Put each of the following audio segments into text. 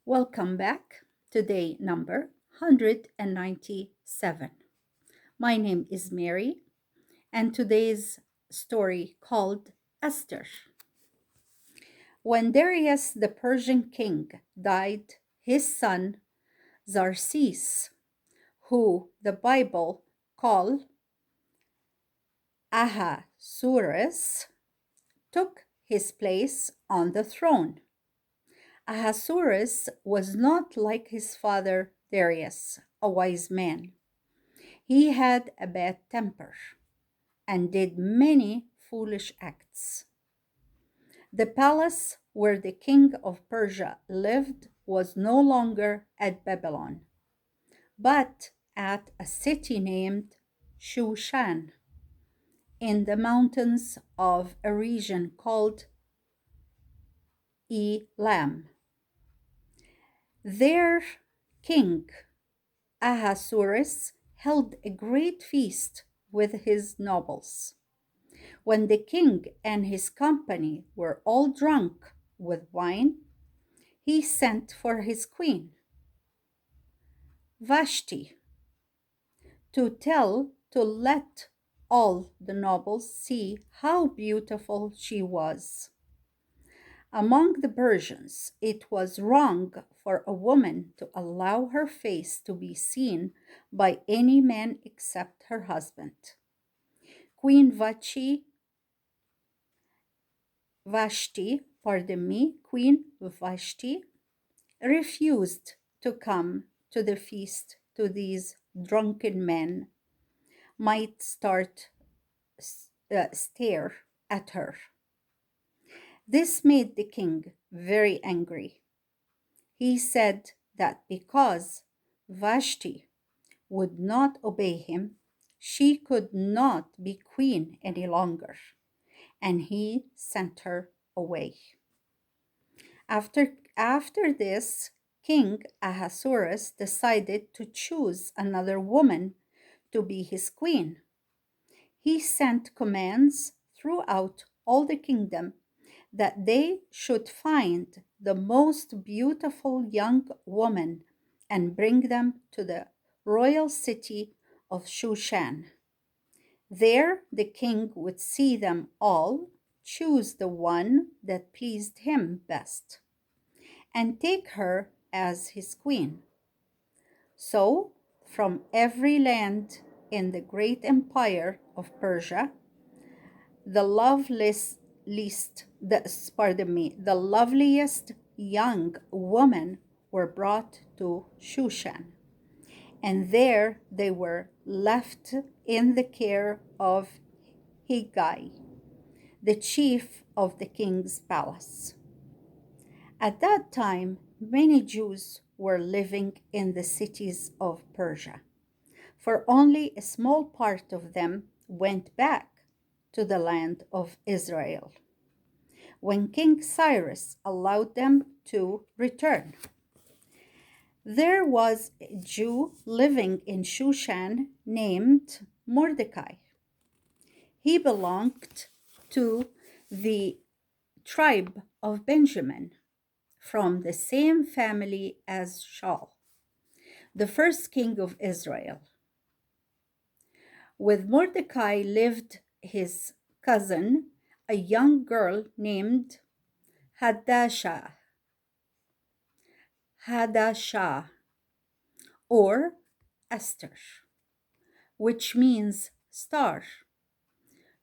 Welcome back to day number 197. My name is Mary, and today's story called Esther. When Darius the Persian king died, his son Xerxes, who the Bible call Ahasuerus, took his place on the throne. Ahasuerus was not like his father Darius, a wise man. He had a bad temper and did many foolish acts. The palace where the king of Persia lived was no longer at Babylon, but at a city named Shushan in the mountains of a region called Elam. Their king Ahasuerus held a great feast with his nobles. When the king and his company were all drunk with wine, he sent for his queen, Vashti, to let all the nobles see how beautiful she was. Among the Persians, it was wrong for a woman to allow her face to be seen by any man except her husband. Queen Queen Vashti refused to come to the feast to these drunken men might stare at her. This made the king very angry. He said that because Vashti would not obey him, she could not be queen any longer, and he sent her away. After this, King Ahasuerus decided to choose another woman to be his queen. He sent commands throughout all the kingdom that they should find the most beautiful young woman and bring them to the royal city of Shushan. There the king would see them all, choose the one that pleased him best, and take her as his queen. So, from every land in the great empire of Persia, the the loveliest young women were brought to Shushan, and there they were left in the care of Higai, the chief of the king's palace. At that time, many Jews were living in the cities of Persia, for only a small part of them went back to the land of Israel when King Cyrus allowed them to return. There was a Jew living in Shushan named Mordecai. He belonged to the tribe of Benjamin, from the same family as Shaul, the first king of Israel. With Mordecai lived his cousin, a young girl named Hadassah, Hadassah, or Esther, which means star.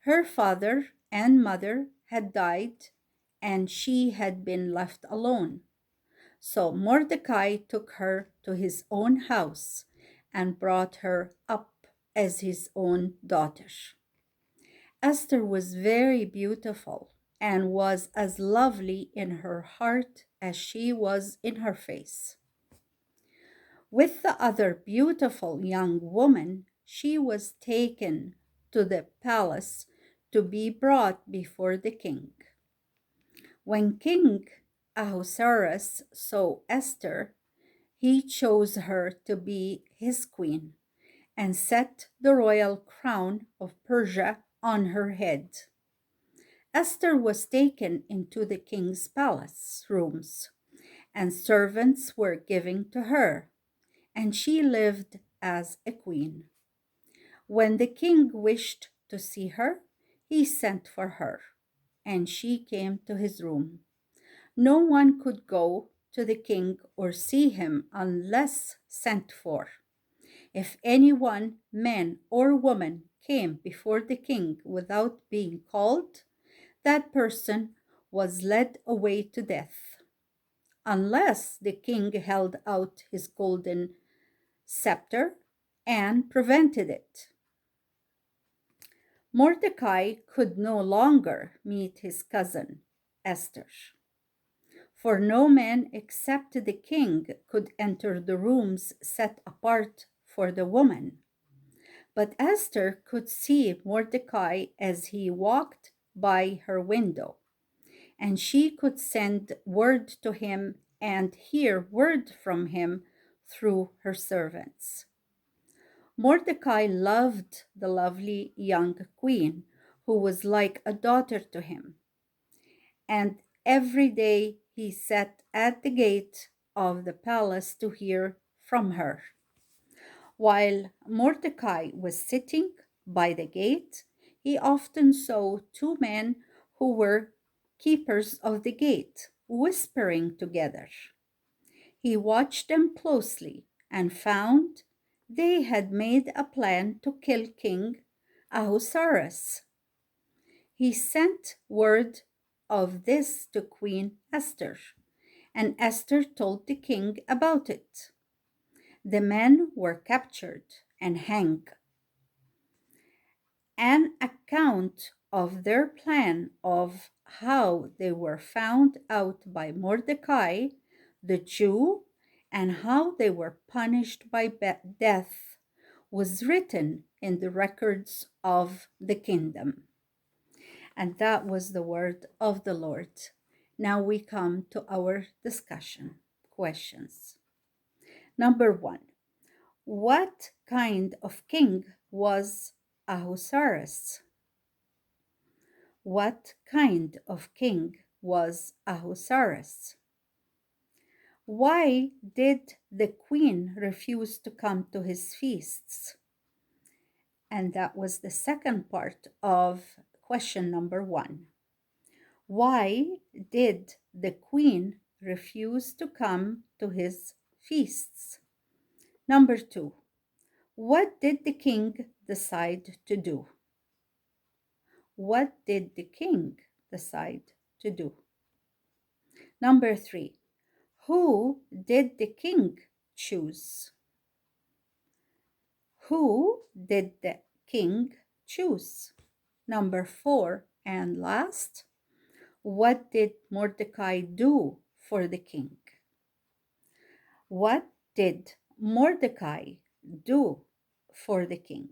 Her father and mother had died, and she had been left alone. So Mordecai took her to his own house and brought her up as his own daughter. Esther was very beautiful and was as lovely in her heart as she was in her face. With the other beautiful young woman, she was taken to the palace to be brought before the king. When King Ahasuerus saw Esther, he chose her to be his queen and set the royal crown of Persia on her head. Esther was taken into the king's palace rooms and servants were given to her, and she lived as a queen. When the king wished to see her, he sent for her, and she came to his room. No one could go to the king or see him unless sent for. If anyone, man or woman, came before the king without being called, that person was led away to death, unless the king held out his golden scepter and prevented it. Mordecai could no longer meet his cousin, Esther, for no man except the king could enter the rooms set apart for the woman. But Esther could see Mordecai as he walked by her window, and she could send word to him and hear word from him through her servants. Mordecai loved the lovely young queen, who was like a daughter to him, and every day he sat at the gate of the palace to hear from her. While Mordecai was sitting by the gate, he often saw two men who were keepers of the gate whispering together. He watched them closely and found they had made a plan to kill King Ahasuerus. He sent word of this to Queen Esther, and Esther told the king about it. The men were captured and hanged. An account of their plan of how they were found out by Mordecai, the Jew, and how they were punished by death was written in the records of the kingdom. And that was the word of the Lord. Now we come to our discussion questions. Number one, what kind of king was Ahasuerus? What kind of king was Ahasuerus? Why did the queen refuse to come to his feasts? And that was the second part of question number one. Why did the queen refuse to come to his feasts? Number two, what did the king decide to do? What did the king decide to do? Number three, who did the king choose? Who did the king choose? Number four, and last, what did Mordecai do for the king? What did Mordecai do for the king?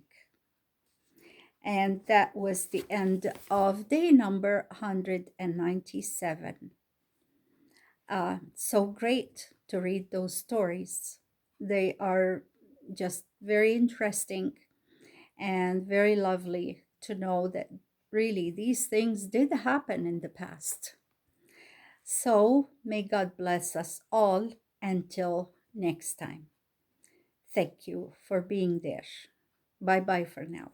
And that was the end of day number 197. So great to read those stories. They are just very interesting and very lovely to know that really these things did happen in the past. So may God bless us all until next time. Thank you for being there. Bye bye for now.